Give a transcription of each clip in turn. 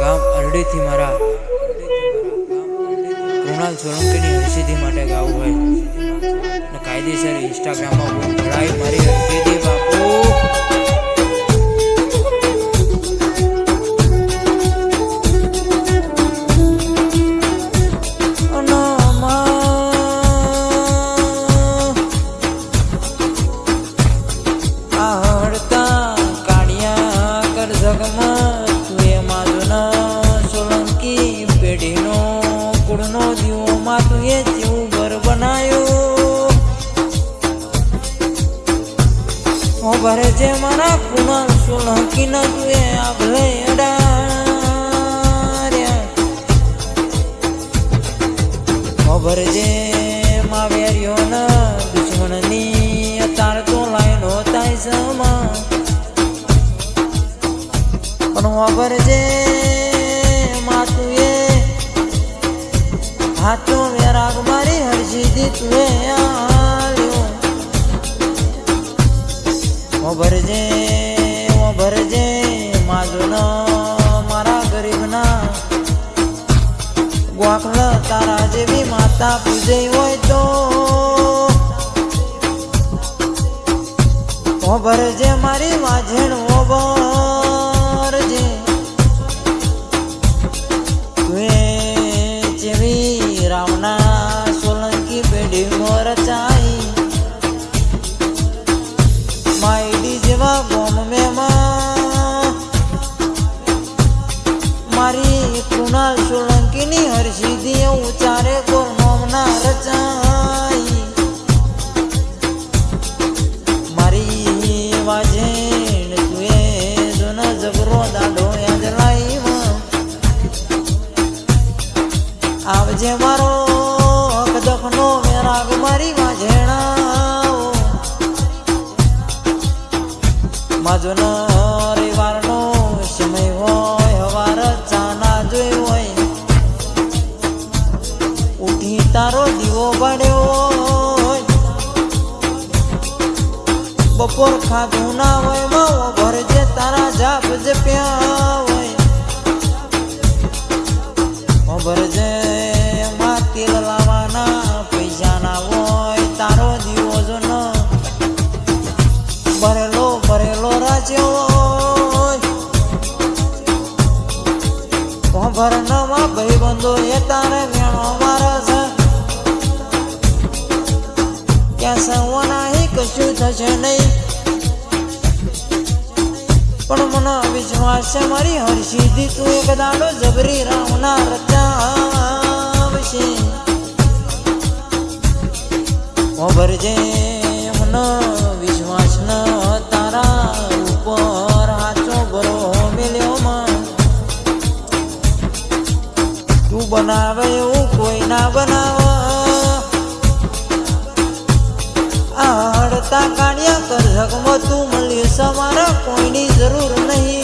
ગામ અરડેથી મારા કૃણાલ સોલંકીની હરસિદ્ધિ માટે ગાવું હોય ને કાયદેસર ઇન્સ્ટાગ્રામમાં બહુ ભરાય મારી હરસિદ્ધિ બાપુ. ભરે છે મારા કૃણાલ સોલંકી ના તુએ આગલે અડાર્યા ભરે છે મા વેરિયો ના દુશ્મન ની અતાર તો લાઈનો થાય સમા પણ ભરે છે મા તુએ હાથો વેરાગ મારી હરસિદ્ધિ તુએ ભરજે માજુનો મારા ગરીબના ગોખલ તારા જેવી માતા પૂજે હોય તો ભરજે મારી વાજણ ભરજે તું જેવી રાવના સોલંકી પેઢી રચાઈ માયડી જેવા ગોમ મેમાં મારી કૃણાલ સોલંકીની હરસિદ્ધિ ઉચારે ગોરનોમના રચાઈ મારી વાજેણ તુએ જોન જબરો દાડો યાદ લાઈ આવજે મારો હકદખનો વેરાગ મારી વાજેણા માજોનો રવિવારનો સમય હોય હવાર ચાના જોઈ હોય ઉઠી તારો દીવો બાળ્યો હોય બપોર ખાધું ના હોય માવો ભરજે તારા જાપ જપ્યા હોય ભરજે માં તેલ લાવવાના પૈસા ના હોય તારો દીવો જો ન ભરેલો રાజ్યો ભરનમાં ભાઈબંધો એ તારે વેણો મારા છે ક્યાં સવાના કશું થશે નહીં પણ મને વિશ્વાસ છે મારી હરસિદ્ધિ તું એક દાડો જબરી રાવના રચાવશે ભરજે મને વિશ્વાસ ન તારા ઉપર હાચો ભરો મેલ્યો માં તું બનાવે એવું કોઈ ના બનાવે હડતા કાઢ્યા કર જગમાં તું મળ્યું સમારા કોઈની જરૂર નહીં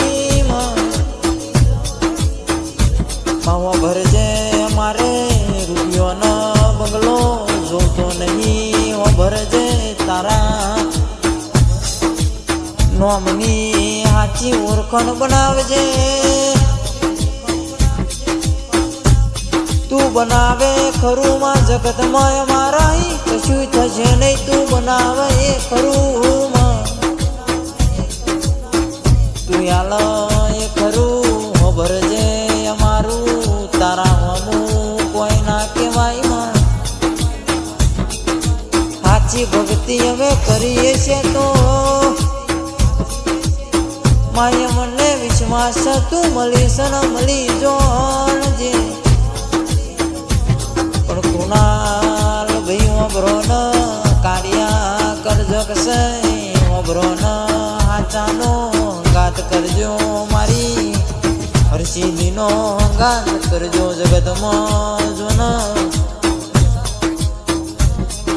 માવો ભરજે મારે રૂપિયોનો બંગલો જોતો નહીં ભરજે તારા નોમની હાચી ઓળખણ બનાવજે તું બનાવે ખરું માં જગતમાં મારા કશું થશે નહીં તું બનાવે એ ખરું માં તું યાલ એ ખરું ભરજે અમારું તારા હમું કોઈ ના કહેવાય માં હાચી ભક્તિ હવે કરીએ છે તો માય મને વિશ્વાસ તું મળીશ ન મળી જોણજે પણ કૃણાલ ભાઈ ઓભરો ન કાર્યા કરજો કસે ઓભરો ન હાચાનો ગાત કરજો મારી હરસિદ્ધિનો ગાત કરજો જગતમાં જો ન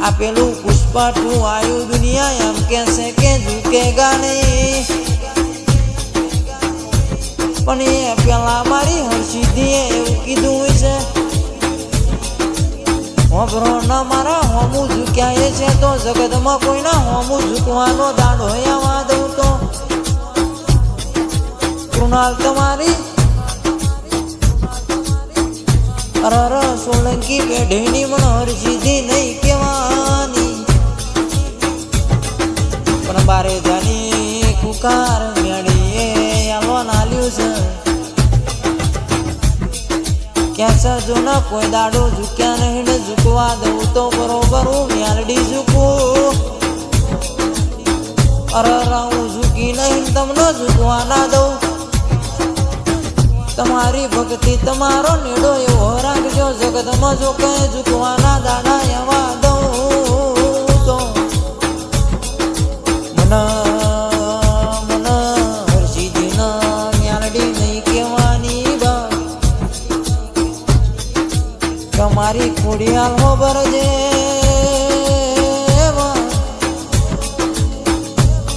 આપેલું પુષ્પા તું આયુ દુનિયા એમ કહેશે કે ઝૂકેગા નહીં પણ એ પેલા મારી હરસિદ્ધિએ એવું કીધું છે હોભરો ન મારા હોમું ઝૂક્યા છે તો જગતમાં કોઈના હોમું ઝૂકવાનો દાડો આવવા દઉં તો કૃણાલ તમારી અરર સોલંકી પેઢીની મને હરજીધી નહીં કહેવાની પણ બારે જાની કુકાર મેળીએ આલવાન આલ્યું છે ક્યાં સજો ના કોઈ દાડો ઝૂક્યા નહીં ને ઝૂકવા દઉં તો બરોબર હું મ્યાલડી ઝૂકું અરર હું ઝૂકી નહીં તમને ઝૂકવા ના દઉં તમારી ભક્તિ તમારો નેડો એવો રાખજો જગતમાં જો કઈ ઝૂકવાના દાડા એવા દઉં તો મને હરજીજીના મ્યાલડી નહીં કહેવાની બા તમારી ખોડિયાલ હો બરજે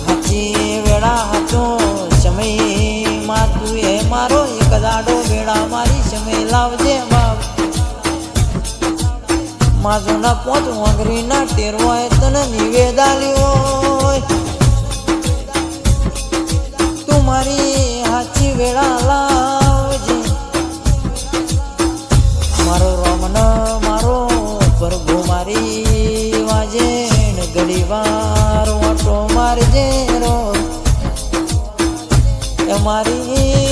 હાચી વેળા હાચો સમય માં તું એ મારો એક દાડો વેળા મારી સમય લાવજે બાપ માજો ના પોચ વાંગરી ના ટેરવાય તને નિવેદાલ્યો તું મારી હાચી વેળા લાવજે મારો રમન મારો પ્રભુ મારી વાજે ઘડી વાર ઓટો મારજે રો મારી